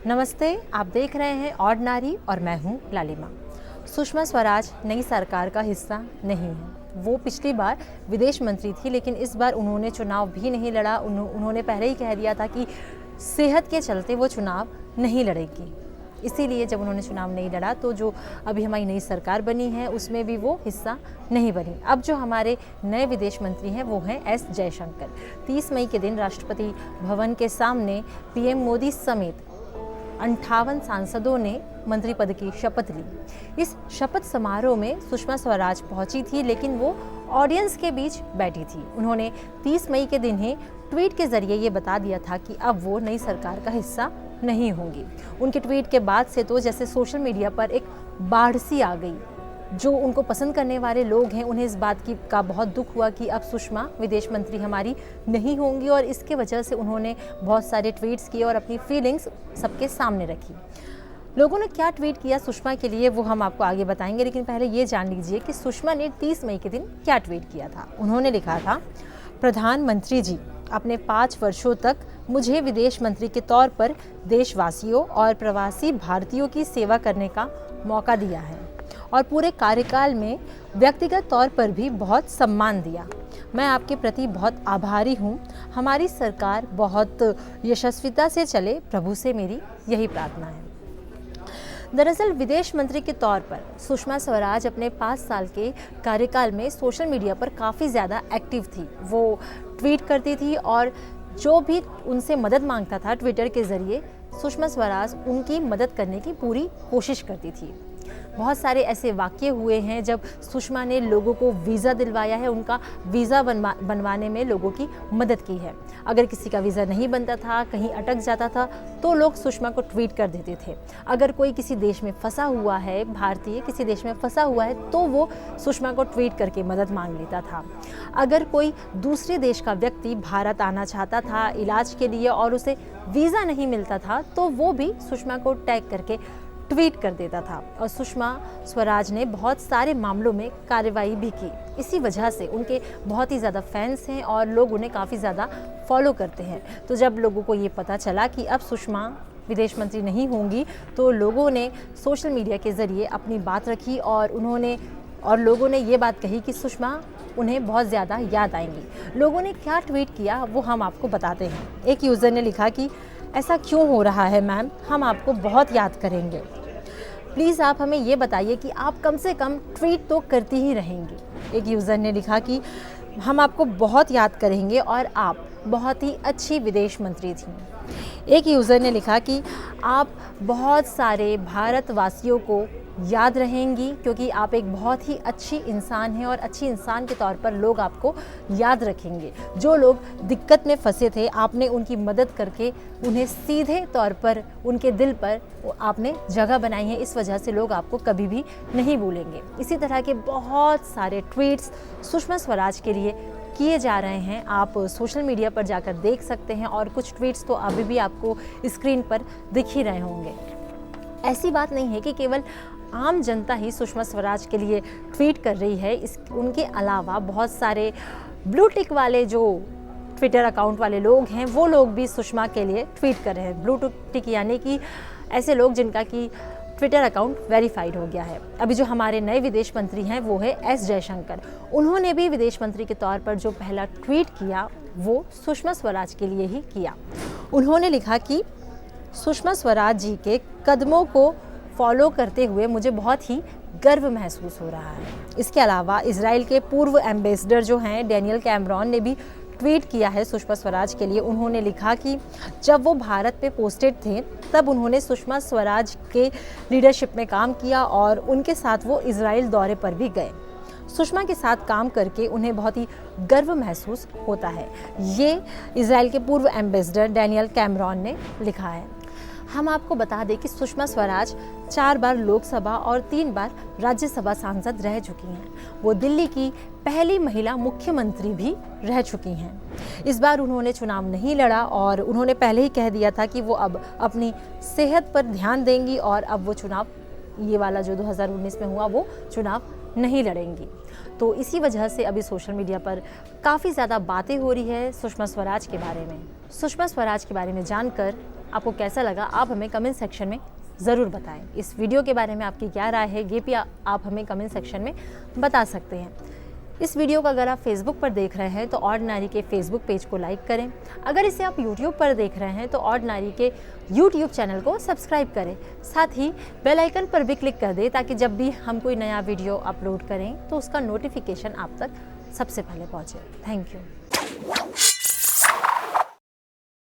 नमस्ते, आप देख रहे हैं ऑड नारी और मैं हूं लालिमा। सुषमा स्वराज नई सरकार का हिस्सा नहीं है। वो पिछली बार विदेश मंत्री थी, लेकिन इस बार उन्होंने चुनाव भी नहीं लड़ा। उन्होंने पहले ही कह दिया था कि सेहत के चलते वो चुनाव नहीं लड़ेगी। इसीलिए जब उन्होंने चुनाव नहीं लड़ा तो जो अभी हमारी नई सरकार बनी है उसमें भी वो हिस्सा नहीं बनी। अब जो हमारे नए विदेश मंत्री हैं वो हैं एस जयशंकर। 30 मई के दिन राष्ट्रपति भवन के सामने पीएम मोदी समेत 58 सांसदों ने मंत्री पद की शपथ ली। इस शपथ समारोह में सुषमा स्वराज पहुंची थी, लेकिन वो ऑडियंस के बीच बैठी थी। उन्होंने 30 मई के दिन ही ट्वीट के जरिए ये बता दिया था कि अब वो नई सरकार का हिस्सा नहीं होंगी। उनके ट्वीट के बाद से तो जैसे सोशल मीडिया पर एक बाढ़ सी आ गई। जो उनको पसंद करने वाले लोग हैं उन्हें इस बात का बहुत दुख हुआ कि अब सुषमा विदेश मंत्री हमारी नहीं होंगी, और इसके वजह से उन्होंने बहुत सारे ट्वीट्स किए और अपनी फीलिंग्स सबके सामने रखी। लोगों ने क्या ट्वीट किया सुषमा के लिए वो हम आपको आगे बताएंगे, लेकिन पहले ये जान लीजिए कि सुषमा ने 30 मई के दिन क्या ट्वीट किया था। उन्होंने लिखा था, प्रधानमंत्री जी, अपने 5 वर्षों तक मुझे विदेश मंत्री के तौर पर देशवासियों और प्रवासी भारतीयों की सेवा करने का मौका दिया है और पूरे कार्यकाल में व्यक्तिगत तौर पर भी बहुत सम्मान दिया। मैं आपके प्रति बहुत आभारी हूँ। हमारी सरकार बहुत यशस्विता से चले, प्रभु से मेरी यही प्रार्थना है। दरअसल विदेश मंत्री के तौर पर सुषमा स्वराज अपने 5 साल के कार्यकाल में सोशल मीडिया पर काफ़ी ज़्यादा एक्टिव थी। वो ट्वीट करती थी और जो भी उनसे मदद मांगता था ट्विटर के ज़रिए, सुषमा स्वराज उनकी मदद करने की पूरी कोशिश करती थी। बहुत सारे ऐसे वाक़ये हुए हैं जब सुषमा ने लोगों को वीज़ा दिलवाया है, उनका वीज़ा बनवाने में लोगों की मदद की है। अगर किसी का वीज़ा नहीं बनता था, कहीं अटक जाता था, तो लोग सुषमा को ट्वीट कर देते थे। अगर कोई किसी देश में फंसा हुआ है, भारतीय किसी देश में फंसा हुआ है, तो वो सुषमा को ट्वीट करके मदद मांग लेता था। अगर कोई दूसरे देश का व्यक्ति भारत आना चाहता था इलाज के लिए और उसे वीज़ा नहीं मिलता था, तो वो भी सुषमा को टैग करके ट्वीट कर देता था। और सुषमा स्वराज ने बहुत सारे मामलों में कार्रवाई भी की। इसी वजह से उनके बहुत ही ज़्यादा फैंस हैं और लोग उन्हें काफ़ी ज़्यादा फॉलो करते हैं। तो जब लोगों को ये पता चला कि अब सुषमा विदेश मंत्री नहीं होंगी, तो लोगों ने सोशल मीडिया के ज़रिए अपनी बात रखी और लोगों ने ये बात कही कि सुषमा उन्हें बहुत ज़्यादा याद आएंगी। लोगों ने क्या ट्वीट किया वो हम आपको बताते हैं। एक यूज़र ने लिखा कि ऐसा क्यों हो रहा है मैम, हम आपको बहुत याद करेंगे। प्लीज़ आप हमें ये बताइए कि आप कम से कम ट्वीट तो करती ही रहेंगी। एक यूज़र ने लिखा कि हम आपको बहुत याद करेंगे और आप बहुत ही अच्छी विदेश मंत्री थीं। एक यूज़र ने लिखा कि आप बहुत सारे भारतवासियों को याद रहेंगी क्योंकि आप एक बहुत ही अच्छी इंसान हैं और अच्छी इंसान के तौर पर लोग आपको याद रखेंगे। जो लोग दिक्कत में फंसे थे, आपने उनकी मदद करके उन्हें सीधे तौर पर उनके दिल पर आपने जगह बनाई है, इस वजह से लोग आपको कभी भी नहीं भूलेंगे। इसी तरह के बहुत सारे ट्वीट्स सुषमा स्वराज के लिए किए जा रहे हैं। आप सोशल मीडिया पर जाकर देख सकते हैं और कुछ ट्वीट्स तो अभी भी आपको स्क्रीन पर दिख ही रहे होंगे। ऐसी बात नहीं है कि केवल आम जनता ही सुषमा स्वराज के लिए ट्वीट कर रही है। उनके अलावा बहुत सारे ब्लू टिक वाले जो ट्विटर अकाउंट वाले लोग हैं, वो लोग भी सुषमा के लिए ट्वीट कर रहे हैं। ब्लू टिक यानी कि ऐसे लोग जिनका कि ट्विटर अकाउंट वेरीफाइड हो गया है। अभी जो हमारे नए विदेश मंत्री हैं वो है एस जयशंकर। उन्होंने भी विदेश मंत्री के तौर पर जो पहला ट्वीट किया वो सुषमा स्वराज के लिए ही किया। उन्होंने लिखा कि सुषमा स्वराज जी के कदमों को फॉलो करते हुए मुझे बहुत ही गर्व महसूस हो रहा है। इसके अलावा इजराइल के पूर्व एम्बेसडर जो हैं डैनियल कैमरॉन ने भी ट्वीट किया है सुषमा स्वराज के लिए। उन्होंने लिखा कि जब वो भारत पे पोस्टेड थे तब उन्होंने सुषमा स्वराज के लीडरशिप में काम किया और उनके साथ वो इजराइल दौरे पर भी गए। सुषमा के साथ काम करके उन्हें बहुत ही गर्व महसूस होता है। ये इजराइल के पूर्व एम्बेसडर डैनियल कैमरॉन ने लिखा है। हम आपको बता दें कि सुषमा स्वराज 4 बार लोकसभा और 3 बार राज्यसभा सांसद रह चुकी हैं। वो दिल्ली की पहली महिला मुख्यमंत्री भी रह चुकी हैं। इस बार उन्होंने चुनाव नहीं लड़ा और उन्होंने पहले ही कह दिया था कि वो अब अपनी सेहत पर ध्यान देंगी और अब वो चुनाव, ये वाला जो 2019 में हुआ, वो चुनाव नहीं लड़ेंगी। तो इसी वजह से अभी सोशल मीडिया पर काफ़ी ज़्यादा बातें हो रही है सुषमा स्वराज के बारे में। सुषमा स्वराज के बारे में जानकर आपको कैसा लगा आप हमें कमेंट सेक्शन में ज़रूर बताएं। इस वीडियो के बारे में आपकी क्या राय है ये भी आप हमें कमेंट सेक्शन में बता सकते हैं। इस वीडियो को अगर आप फेसबुक पर देख रहे हैं तो ऑर्डिनरी के फेसबुक पेज को लाइक करें। अगर इसे आप यूट्यूब पर देख रहे हैं तो ऑर्डिनरी के यूट्यूब चैनल को सब्सक्राइब करें। साथ ही बेल आइकन पर भी क्लिक कर दें ताकि जब भी हम कोई नया वीडियो अपलोड करें तो उसका नोटिफिकेशन आप तक सबसे पहले पहुंचे। Thank you.